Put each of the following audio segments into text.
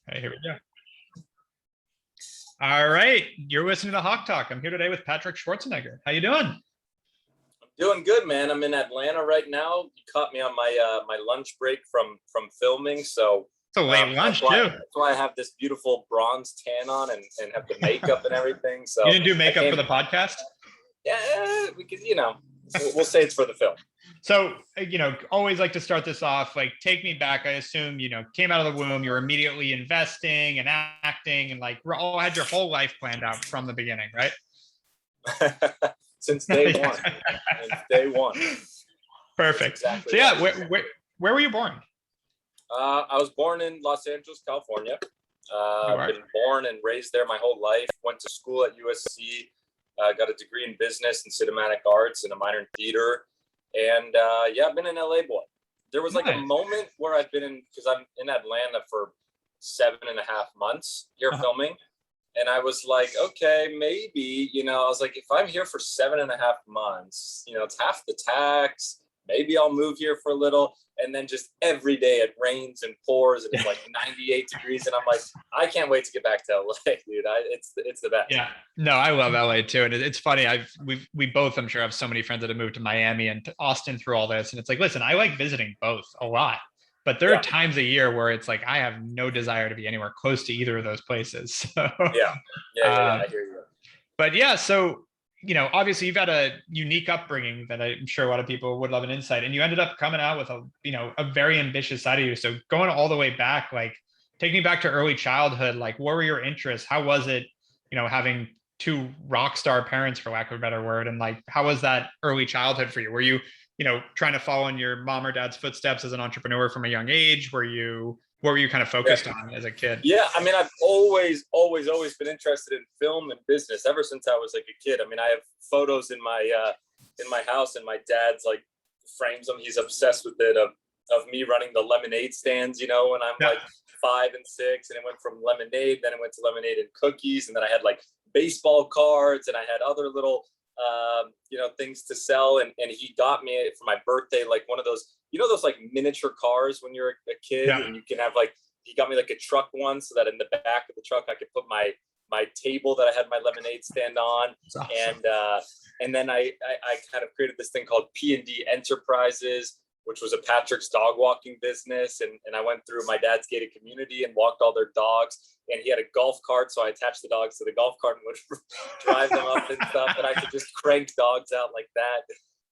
Okay, here we go. All right, you're listening to HawkeTalk. I'm here today with Patrick Schwarzenegger. How you doing? I'm doing good, man. I'm in Atlanta right now. You caught me on my lunch break from filming, so It's a late lunch too. That's why I have this beautiful bronze tan on and have the makeup and everything. So you didn't do makeup for the podcast? Yeah, we could, we'll say it's for the film. So, always like to start this off, like take me back. I assume, came out of the womb, you're immediately investing and acting and had your whole life planned out from the beginning, right? Since day one. Since day one. Perfect. Exactly. So yeah, where were you born? I was born in Los Angeles, California. Been born and raised there my whole life. Went to school at USC. Got a degree in business and cinematic arts and a minor in theater. And I've been an LA boy. There was a moment where I've been in, because I'm in Atlanta for 7.5 months here filming. And I was like, okay, maybe, I was like, if I'm here for 7.5 months, it's half the tax. Maybe I'll move here for a little. And then just every day it rains and pours and it's like 98 degrees. And I'm like, I can't wait to get back to LA, dude. It's the best. Yeah, no, I love LA too. And it's funny. We both, I'm sure, have so many friends that have moved to Miami and to Austin through all this. And it's like, listen, I like visiting both a lot, but there are times a year where it's like, I have no desire to be anywhere close to either of those places. So, I hear you. But yeah, so, obviously you've got a unique upbringing that I'm sure a lot of people would love an insight. And you ended up coming out with a very ambitious side of you. So going all the way back, take me back to early childhood, what were your interests? How was it, having two rock star parents, for lack of a better word? And how was that early childhood for you? Were you, trying to follow in your mom or dad's footsteps as an entrepreneur from a young age? What were you kind of focused on as a kid? Yeah, I mean, I've always been interested in film and business ever since I was a kid. I mean, I have photos in my house, and my dad's frames them. He's obsessed with it of me running the lemonade stands, when I'm 5 and 6, and it went from lemonade, then it went to lemonade and cookies, and then I had baseball cards, and I had other little things to sell, and he got me for my birthday one of those those miniature cars when you're a kid, and you can have he got me a truck one, so that in the back of the truck I could put my table that I had my lemonade stand on. Awesome. And then I kind of created this thing called P&D Enterprises, which was a Patrick's dog walking business, and I went through my dad's gated community and walked all their dogs, and he had a golf cart, so I attached the dogs to the golf cart and would drive them up and stuff, and I could just crank dogs out like that.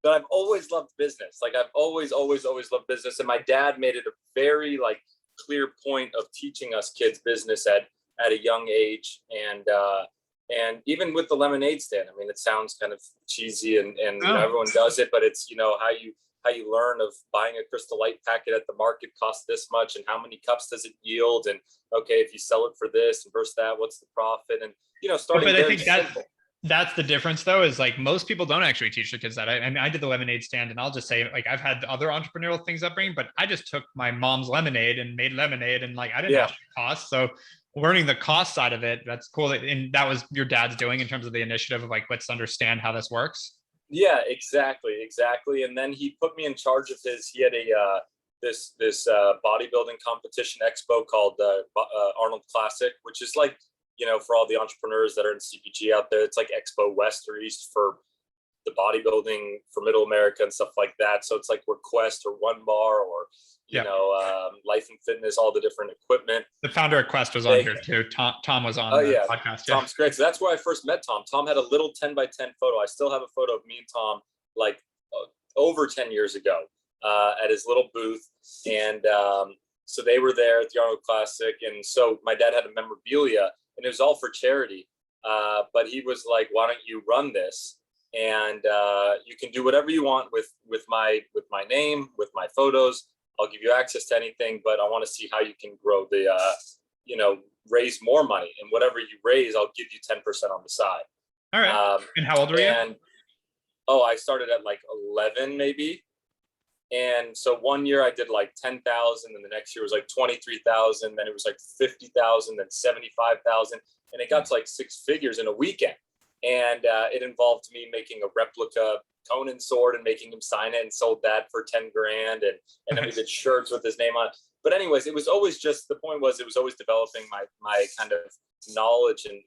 But I've always loved business. I've always loved business, and my dad made it a very clear point of teaching us kids business at a young age, and even with the lemonade stand, I mean, it sounds kind of cheesy, and everyone does it, but it's how you learn of buying a Crystal Light packet at the market costs this much, and how many cups does it yield, and okay, if you sell it for this and versus that, what's the profit? And starting. But I think that's the difference, though, is most people don't actually teach their kids that. I mean, I did the lemonade stand, and I'll just say, I've had other entrepreneurial things upbringing, but I just took my mom's lemonade and made lemonade, and I didn't have costs. So learning the cost side of it, that's cool. And that was your dad's doing in terms of the initiative of let's understand how this works. Yeah, exactly. And then he put me in charge of he had a this bodybuilding competition expo called Arnold Classic, which is for all the entrepreneurs that are in CPG out there, it's Expo West or East for the bodybuilding for Middle America and stuff like that. So it's we're Quest or One Bar or Life and Fitness, all the different equipment. The founder of Quest was on here too. Tom was on the podcast. Tom's great. So that's where I first met Tom. Tom had a little 10x10 photo. I still have a photo of me and Tom over 10 years ago at his little booth. And so they were there at the Arnold Classic. And so my dad had a memorabilia, and it was all for charity. But he was like, why don't you run this? And you can do whatever you want with my name, with my photos. I'll give you access to anything, but I want to see how you can grow the, raise more money, and whatever you raise, I'll give you 10% on the side. All right. And how old were you? And I started at 11 maybe. And so one year I did 10,000, and the next year was 23,000. Then it was 50,000, then 75,000, and it got to 6 figures in a weekend. And it involved me making a replica Conan sword and making him sign it, and sold that for 10 grand. And then we did shirts with his name on it. but anyways, it was always just, the point was, it was always developing my kind of knowledge and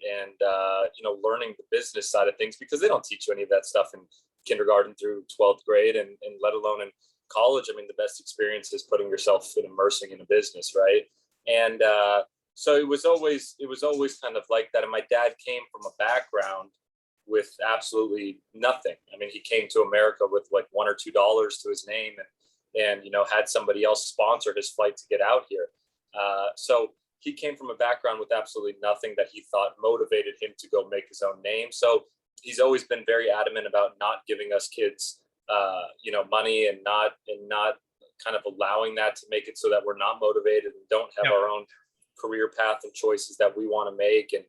learning the business side of things, because they don't teach you any of that stuff in kindergarten through 12th grade, and let alone in college. I mean, the best experience is putting yourself and immersing in a business, right? And so it was always kind of like that. And my dad came from a background with absolutely nothing. I mean, he came to America with like $1 or $2 to his name, and had somebody else sponsor his flight to get out here. So he came from a background with absolutely nothing that he thought motivated him to go make his own name. So he's always been very adamant about not giving us kids, money, and not kind of allowing that to make it so that we're not motivated and don't have our own career path and choices that we want to make. And,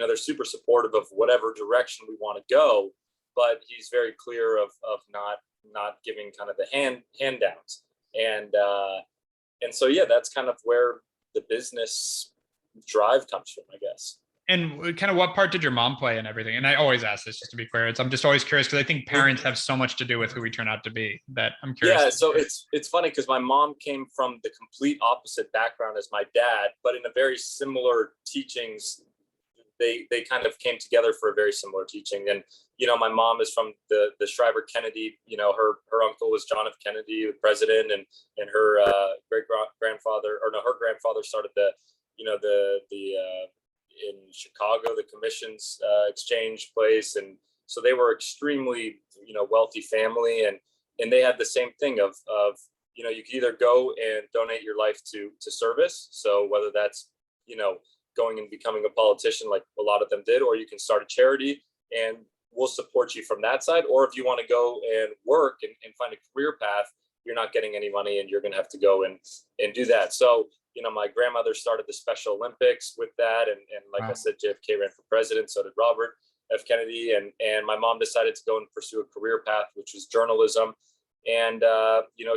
they're super supportive of whatever direction we want to go, but he's very clear of not giving kind of the handouts. And so, yeah, that's kind of where the business drive comes from, I guess. And kind of what part did your mom play in everything? And I always ask this just to be clear. I'm just always curious, because I think parents have so much to do with who we turn out to be, that I'm curious. Yeah, so it's funny, because my mom came from the complete opposite background as my dad, but in a very similar teachings. They kind of came together for a very similar teaching. And my mom is from the Shriver Kennedy. Her uncle was John F. Kennedy, the president, and her grandfather started the in Chicago, the commissions exchange place. And so they were extremely, wealthy family. And they had the same thing of you could either go and donate your life to service. So whether that's, going and becoming a politician like a lot of them did, or you can start a charity and we'll support you from that side. Or if you want to go and work and find a career path, you're not getting any money and you're going to have to go and do that. So, my grandmother started the Special Olympics with that. And like I said, JFK ran for president, so did Robert F. Kennedy. And my mom decided to go and pursue a career path, which was journalism. And,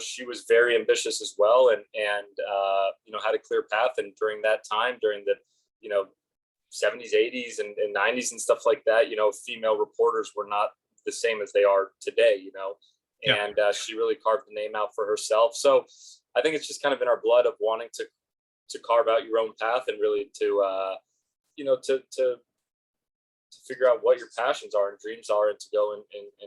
she was very ambitious as well, and had a clear path. And during that time, during the, 70s, 80s and 90s and stuff like that, female reporters were not the same as they are today, and she really carved the name out for herself. So I think it's just kind of in our blood of wanting to carve out your own path, and really to figure out what your passions are and dreams are, and to go and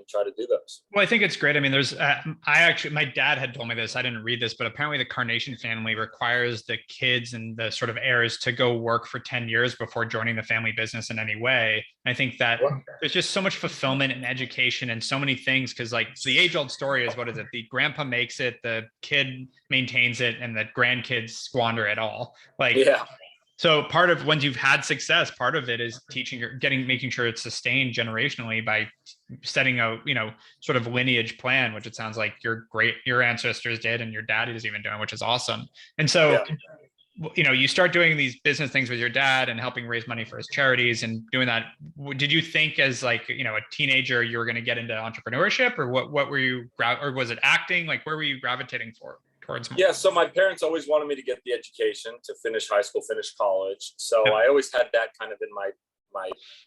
try to do those. Well, I think it's great. I mean, there's, my dad had told me this, I didn't read this, but apparently the Carnation family requires the kids and the sort of heirs to go work for 10 years before joining the family business in any way. And I think that there's just so much fulfillment in education and so many things, because like the age old story is, what is it? The grandpa makes it, the kid maintains it, and the grandkids squander it all. So part of, once you've had success, part of it is making sure it's sustained generationally by setting a, sort of lineage plan, which it sounds like your ancestors did, and your dad is even doing, which is awesome. And so, you start doing these business things with your dad and helping raise money for his charities and doing that. Did you think as like, a teenager, you were going to get into entrepreneurship, or what were you, or was it acting? Like, where were you gravitating towards more? Yeah, so my parents always wanted me to get the education, to finish high school, finish college. So I always had that kind of in my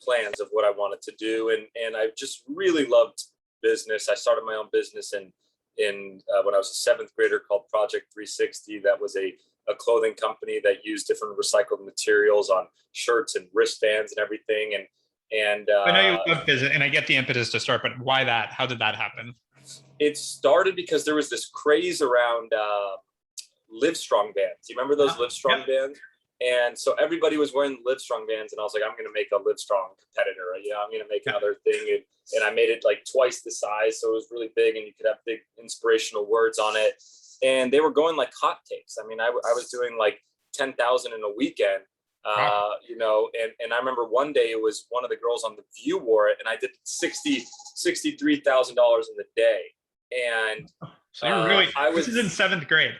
plans of what I wanted to do. And I just really loved business. I started my own business in when I was a seventh grader, called Project 360. That was a clothing company that used different recycled materials on shirts and wristbands and everything. And I know you love business, and I get the impetus to start, but why that? How did that happen? It started because there was this craze around Livestrong bands. You remember those Livestrong bands? And so everybody was wearing Livestrong bands, and I was like, I'm going to make a Livestrong competitor. I'm going to make another thing. And I made it like twice the size, so it was really big, and you could have big inspirational words on it. And they were going like hotcakes. I mean, I was doing like 10,000 in a weekend. And I remember one day it was one of the girls on The View wore it, and I did $63,000 in the day. And so you're really, this is in seventh grade.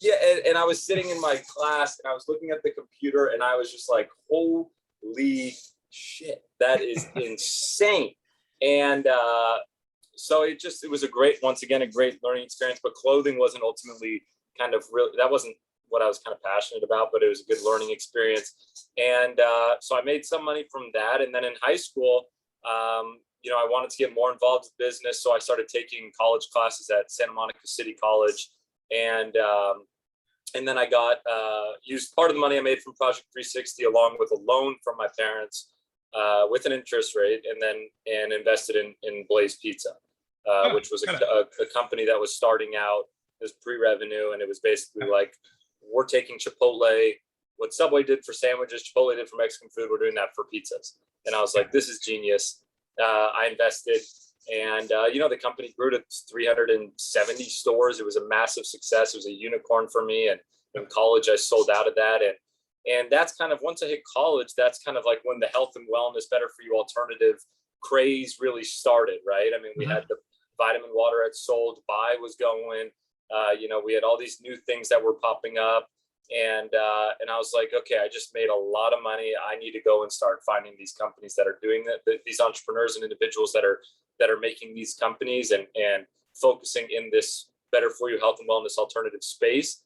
Yeah, and I was sitting in my class, and I was looking at the computer, and I was just like, holy shit, that is insane. And so it was a great learning experience. But clothing wasn't ultimately kind of really, that wasn't what I was kind of passionate about, but it was a good learning experience. And so I made some money from that. And then in high school, I wanted to get more involved with business. So I started taking college classes at Santa Monica City College. And And then I got used part of the money I made from Project 360 along with a loan from my parents with an interest rate, and invested in Blaze Pizza, which was a company that was starting out as pre-revenue, and it was basically like, we're taking Chipotle, what Subway did for sandwiches, Chipotle did for Mexican food, we're doing that for pizzas. And I was like, this is genius. I invested, and the company grew to 370 stores. It was a massive success. It was a unicorn for me. And in college, I sold out of that. And that's kind of, once I hit college, that's kind of like when the health and wellness, better for you alternative craze really started, right? I mean, we had the vitamin water had sold, Buy was going, we had all these new things that were popping up. And I was like, okay, I just made a lot of money. I need to go and start finding these companies that are doing that, these entrepreneurs and individuals that are making these companies and focusing in this better for you health and wellness alternative space.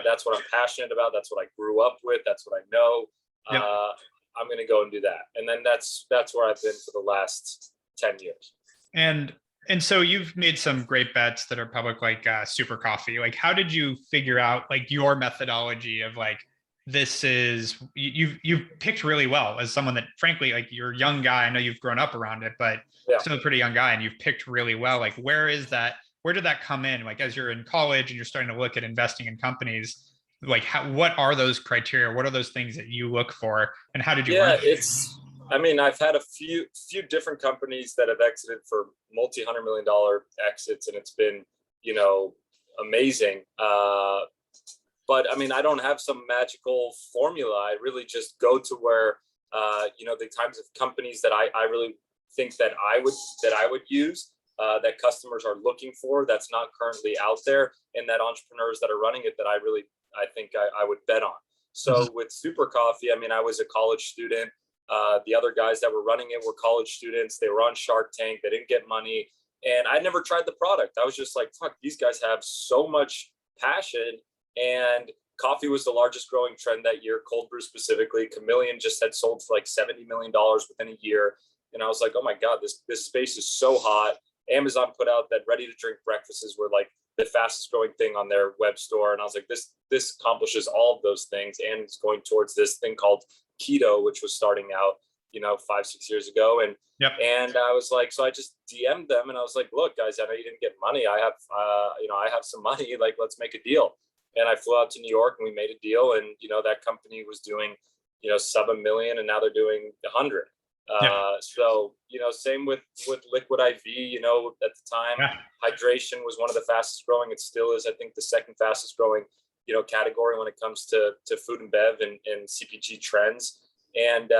That's what I'm passionate about. That's what I grew up with. That's what I know. I'm going to go and do that. And then that's where I've been for the last 10 years. And so you've made some great bets that are public, like Super Coffee. Like, how did you figure out like your methodology of like, this is, you've picked really well as someone that, frankly, like, you're a young guy. I know you've grown up around it, but still a pretty young guy, and you've picked really well. Like, where did that come in? Like, as you're in college and you're starting to look at investing in companies, like, what are those criteria? What are those things that you look for, and how did you learn? I've had a few different companies that have exited for multi-$100 million exits, and it's been, amazing. But I mean, I don't have some magical formula. I really just go to where, the types of companies that I really think that I would use, that customers are looking for, that's not currently out there, and that entrepreneurs that are running it, that I think I would bet on. So with Super Coffee, I mean, I was a college student. The other guys that were running it were college students. They were on Shark Tank. They didn't get money. And I never tried the product. I was just like, fuck, these guys have so much passion. And coffee was the largest growing trend that year, cold brew specifically. Chameleon just had sold for like $70 million within a year. And I was like, oh my God, this space is so hot. Amazon put out that ready to drink breakfasts were like the fastest growing thing on their web store. And I was like, this accomplishes all of those things. And it's going towards this thing called keto, which was starting out, 5-6 years ago. And I was like, so I just DM'd them and I was like, look, guys, I know you didn't get money. I have some money, like, let's make a deal. And I flew out to New York and we made a deal. And, that company was doing, sub $1 million, and now they're doing 100. So, same with Liquid IV, at the time, hydration was one of the fastest growing. It still is, I think, the second fastest growing, category when it comes to food and bev and CPG trends. And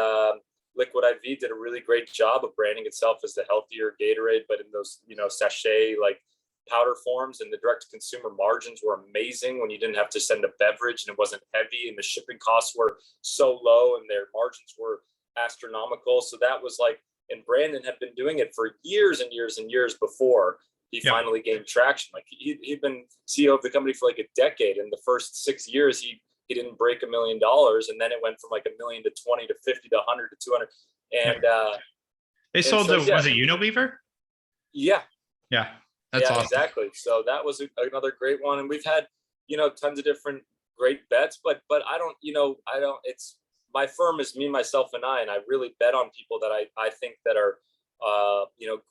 Liquid IV did a really great job of branding itself as the healthier Gatorade, but in those, sachet, like, powder forms, and the direct to consumer margins were amazing when you didn't have to send a beverage and it wasn't heavy, and the shipping costs were so low and their margins were astronomical. So that was like, and Brandon had been doing it for years and years and years before he finally gained traction. Like, he'd been CEO of the company for like a decade. In the first 6 years, he didn't break $1 million. And then it went from like $1 million to 20 to 50 to 100 to 200. And they sold was it Unilever? Yeah. That's awesome. Exactly. So that was another great one. And we've had, tons of different great bets, but I don't, it's, my firm is me, myself, and I really bet on people that I think that are,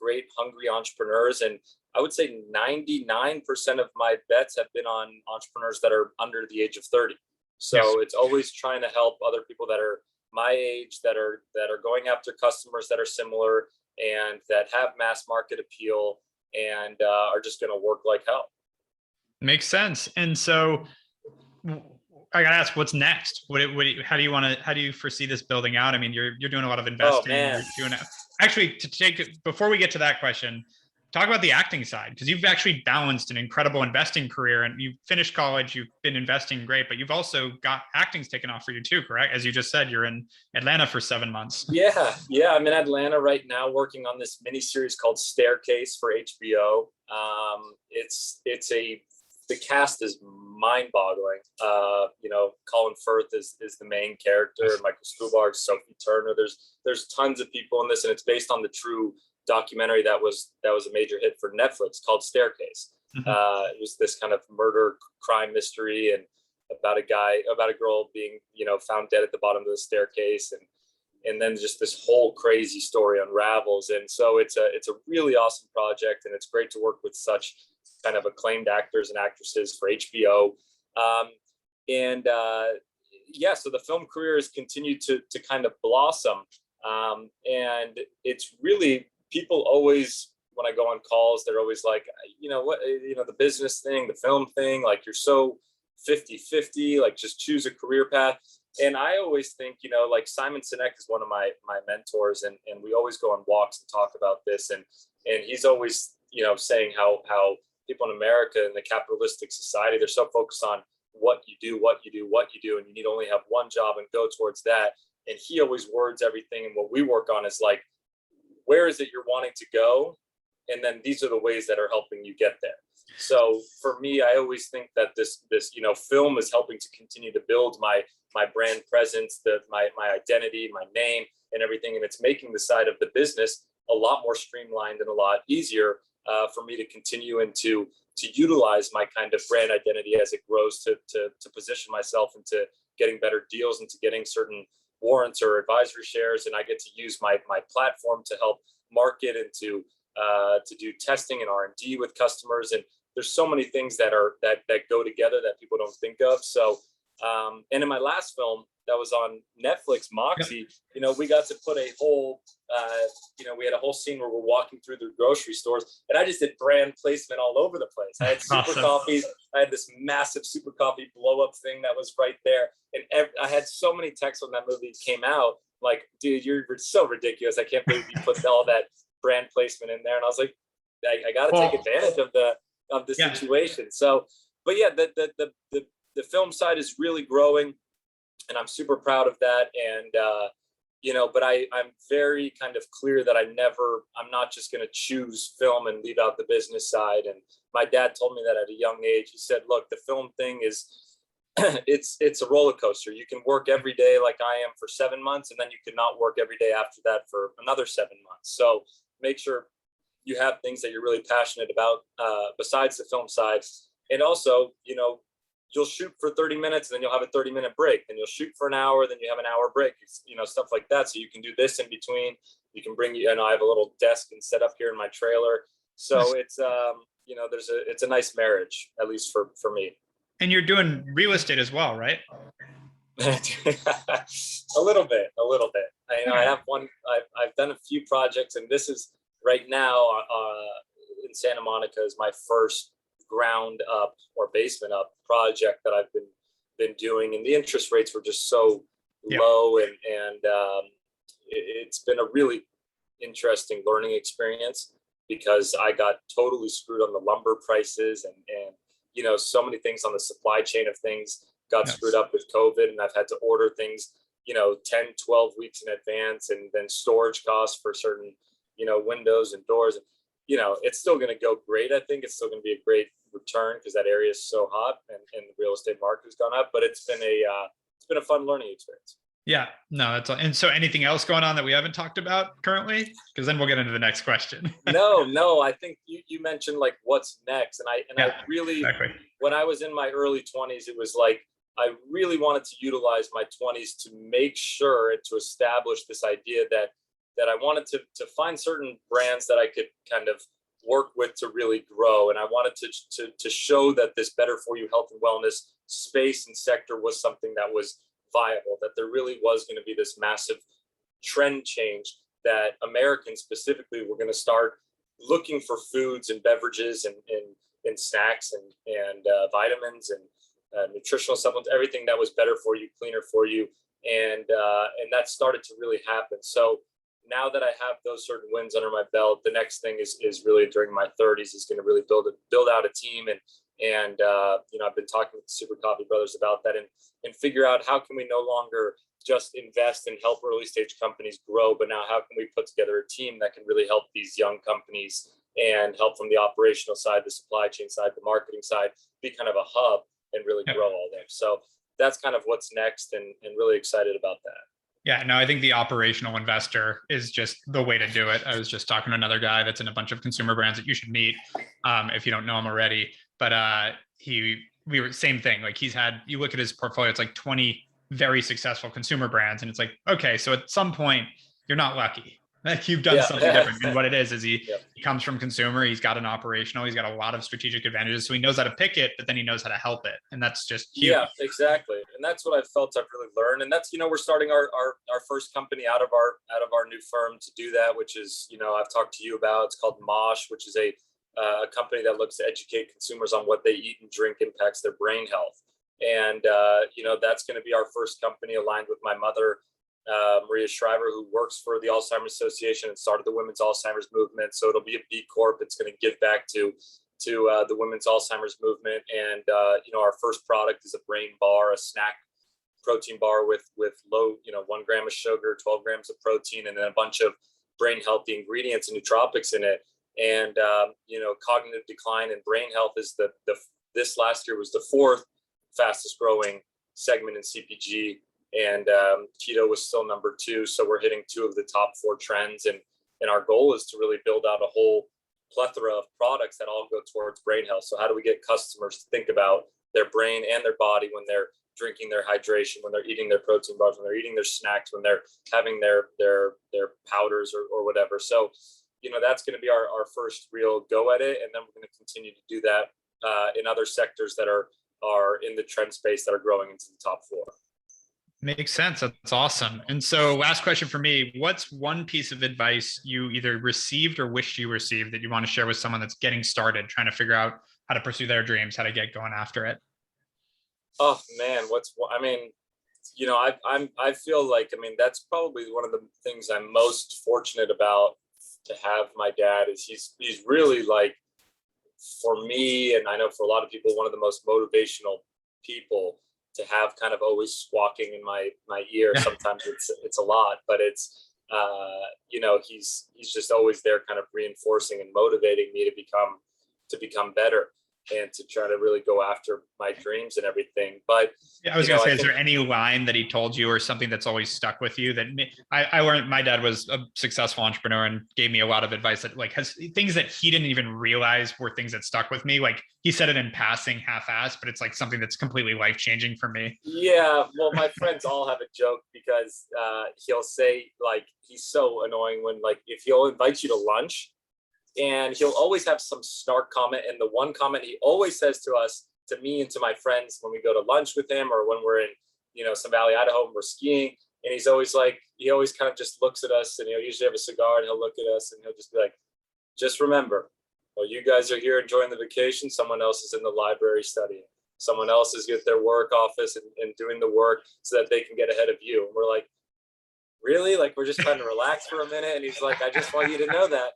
great, hungry entrepreneurs. And I would say 99% of my bets have been on entrepreneurs that are under the age of 30. So it's always trying to help other people that are my age, that are going after customers that are similar and that have mass market appeal and are just going to work like hell. Makes sense. And so I gotta ask, what's next? How do you foresee this building out? I mean, you're doing a lot of investing. Actually, before we get to that question, talk about the acting side, because you've actually balanced an incredible investing career, and you finished college, you've been investing great, but you've also got acting's taken off for you too, correct? As you just said, you're in Atlanta for 7 months. Yeah. I'm in Atlanta right now working on this mini series called Staircase for HBO. The cast is mind-boggling. Colin Firth is the main character, Michael Stuhlbarg, Sophie Turner. There's tons of people in this, and it's based on the true documentary that was a major hit for Netflix called Staircase. It was this kind of murder crime mystery, and about a girl being, found dead at the bottom of the staircase, and then just this whole crazy story unravels. And so it's a really awesome project, and it's great to work with such kind of acclaimed actors and actresses for HBO. So the film career has continued to kind of blossom. And it's really, people always, when I go on calls, they're always like, the business thing, the film thing, like you're so 50-50, like just choose a career path. And I always think, like Simon Sinek is one of my mentors, and we always go on walks and talk about this. And he's always, saying how people in America in the capitalistic society, they're so focused on what you do, and you need to only have one job and go towards that. And he always words everything. And what we work on is like, where is it you're wanting to go? And then these are the ways that are helping you get there. So for me, I always think that this film is helping to continue to build my brand presence, my identity, my name, and everything. And it's making the side of the business a lot more streamlined and a lot easier for me to continue and to utilize my kind of brand identity as it grows to position myself into getting better deals, into getting certain warrants or advisory shares. And I get to use my platform to help market and to do testing and R&D with customers. And there's so many things that go together that people don't think of. So, and in my last film that was on Netflix, Moxie, we got to put a whole, we had a whole scene where we're walking through the grocery stores, and I just did brand placement all over the place. I had super coffees. I had this massive super coffee blow up thing that was right there. And I had so many texts when that movie came out, like, dude, you're so ridiculous. I can't believe you put all that brand placement in there. And I was like, I got to take advantage of the situation. So, but yeah, the film side is really growing, and I'm super proud of that. And, but I'm very kind of clear that I'm not just going to choose film and leave out the business side. And my dad told me that at a young age. He said, look, the film thing is, it's a roller coaster. You can work every day like I am for 7 months, and then you could not work every day after that for another 7 months. So make sure you have things that you're really passionate about besides the film side. And also, you'll shoot for 30 minutes and then you'll have a 30-minute break. Then you'll shoot for an hour, then you have an hour break, stuff like that. So you can do this in between. You can bring, I have a little desk and set up here in my trailer. So it's, it's a nice marriage, at least for me. And you're doing real estate as well, right? A little bit. I have I've done a few projects, and this is right now in Santa Monica is my first ground up or basement up project that I've been doing, and the interest rates were just so low, and it's been a really interesting learning experience, because I got totally screwed on the lumber prices, and so many things on the supply chain of things got screwed up with COVID, and I've had to order things 10, 12 weeks in advance, and then storage costs for certain windows and doors. It's still going to go great. I think it's still going to be a great return, because that area is so hot, and the real estate market has gone up. But it's been a fun learning experience. Yeah, no, that's all. And so anything else going on that we haven't talked about currently? Because then we'll get into the next question. No, I think you mentioned like what's next. And I really, when I was in my early 20s, it was like, I really wanted to utilize my 20s to make sure and to establish this idea that I wanted to find certain brands that I could kind of work with to really grow. And I wanted to show that this better for you health and wellness space and sector was something that was viable, that there really was going to be this massive trend change, that Americans specifically were going to start looking for foods and beverages and snacks and vitamins and nutritional supplements, everything that was better for you, cleaner for you. And that started to really happen. So now that I have those certain wins under my belt, the next thing is really during my 30s is going to really build out a team. And I've been talking with the Super Coffee Brothers about that, and figure out how can we no longer just invest and help early stage companies grow, but now how can we put together a team that can really help these young companies and help from the operational side, the supply chain side, the marketing side, be kind of a hub and really grow all there. So that's kind of what's next, and really excited about that. Yeah, no, I think the operational investor is just the way to do it. I was just talking to another guy that's in a bunch of consumer brands that you should meet if you don't know him already. But he we were same thing. Like you look at his portfolio, it's like 20 very successful consumer brands. And it's like, okay, so at some point you're not lucky. Like you've done Yeah. something different. And what it is Yeah. he comes from consumer, he's got an operational, he's got a lot of strategic advantages. So he knows how to pick it, but then he knows how to help it. And that's just huge. Yeah, exactly. And that's what I felt I've really learned. And that's, we're starting our first company out of our new firm to do that, which is, I've talked to you about. It's called Mosh, which is a company that looks to educate consumers on what they eat and drink impacts their brain health. And, that's going to be our first company aligned with my mother, Maria Shriver, who works for the Alzheimer's Association and started the Women's Alzheimer's Movement. So it'll be a B Corp. It's going to give back to the Women's Alzheimer's Movement. And, our first product is a brain bar, a snack protein bar with low, 1 gram of sugar, 12 grams of protein, and then a bunch of brain healthy ingredients and nootropics in it. And, cognitive decline and brain health is this last year was the 4th fastest growing segment in CPG. And keto was still number 2. So we're hitting 2 of the top 4 trends. And our goal is to really build out a whole plethora of products that all go towards brain health. So how do we get customers to think about their brain and their body when they're drinking their hydration, when they're eating their protein bars, when they're eating their snacks, when they're having their powders or whatever. So, that's going to be our first real go at it. And then we're going to continue to do that in other sectors that are in the trend space that are growing into the top 4. Makes sense. That's awesome. And so last question for me, what's one piece of advice you either received or wished you received that you want to share with someone that's getting started, trying to figure out how to pursue their dreams, how to get going after it? Oh man, I feel like, that's probably one of the things I'm most fortunate about to have my dad is he's really like, for me, and I know for a lot of people, one of the most motivational people to have kind of always squawking in my ear. Sometimes it's a lot, but it's, he's just always there kind of reinforcing and motivating me to become better and to try to really go after my dreams and everything. But yeah, I was going to say, is there any line that he told you or something that's always stuck with you that I learned? My dad was a successful entrepreneur and gave me a lot of advice that like has things that he didn't even realize were things that stuck with me. Like he said it in passing half-assed, but it's like something that's completely life-changing for me. Yeah. Well, my friends all have a joke because he'll say like, he's so annoying when like, if he'll invite you to lunch, and he'll always have some snark comment. And the one comment he always says to us, to me and to my friends when we go to lunch with him or when we're in, some Valley, Idaho, and we're skiing. And he's always like, he always kind of just looks at us and he'll usually have a cigar and he'll look at us and he'll just be like, just remember, while you guys are here enjoying the vacation, someone else is in the library studying. Someone else is at their work office and doing the work so that they can get ahead of you. And we're like, really? Like, we're just trying to relax for a minute. And he's like, I just want you to know that.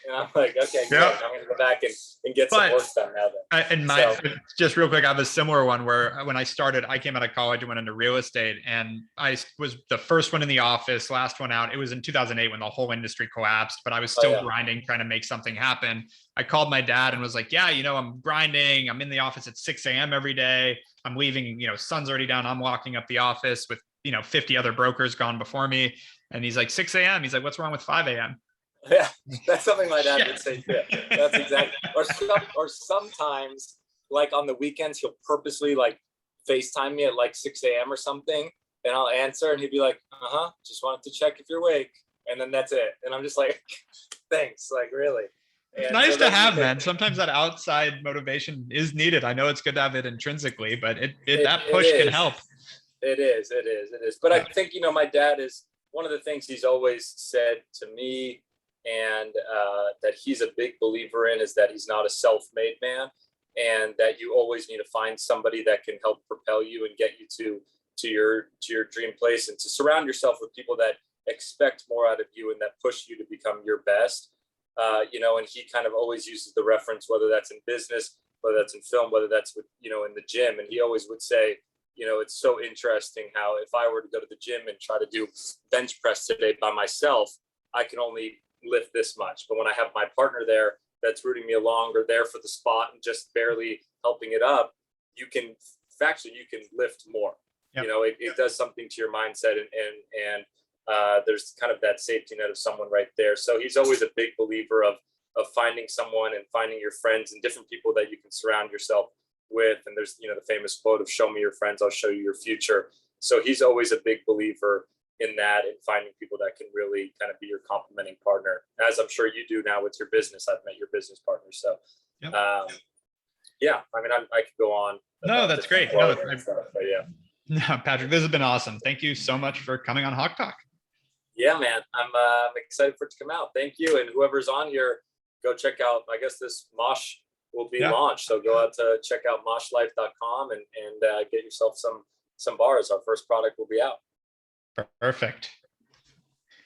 And I'm like, okay, good. I'm going to go back and get some work done now then. And just real quick, I have a similar one where when I started, I came out of college and went into real estate, and I was the first one in the office, last one out. It was in 2008 when the whole industry collapsed, but I was still grinding, trying to make something happen. I called my dad and was like, yeah, I'm grinding. I'm in the office at 6 a.m. every day. I'm leaving, sun's already down. I'm walking up the office with 50 other brokers gone before me. And he's like, 6 a.m. He's like, what's wrong with 5 a.m.? Yeah, that's something my dad would say too. That's exactly. Or sometimes, like on the weekends, he'll purposely like FaceTime me at like 6 a.m. or something. And I'll answer and he'd be like, just wanted to check if you're awake. And then that's it. And I'm just like, thanks, like really. It's nice to have, man. Sometimes that outside motivation is needed. I know it's good to have it intrinsically, but that push can help. It is. But I think, my dad is one of the things he's always said to me and that he's a big believer in is that he's not a self-made man and that you always need to find somebody that can help propel you and get you to your dream place and to surround yourself with people that expect more out of you and that push you to become your best. And he kind of always uses the reference, whether that's in business, whether that's in film, whether that's with, in the gym. And he always would say, it's so interesting how if I were to go to the gym and try to do bench press today by myself, I can only lift this much. But when I have my partner there that's rooting me along or there for the spot and just barely helping it up, you can lift more. Yep. It does something to your mindset and there's kind of that safety net of someone right there. So he's always a big believer of finding someone and finding your friends and different people that you can surround yourself with. And there's, you know, the famous quote of "Show me your friends, I'll show you your future." So he's always a big believer in that, and finding people that can really kind of be your complementing partner, as I'm sure you do now with your business. I've met your business partner. So Yep. yeah, I mean, I could go on. No, that's great. No, stuff, but yeah. No, Patrick, this has been awesome. Thank you so much for coming on HawkeTalk. Yeah, man, I'm excited for it to come out. Thank you. And whoever's on here, go check out, I guess this Mosh will be launched. So go out to check out moshlife.com and get yourself some bars. Our first product will be out. Perfect.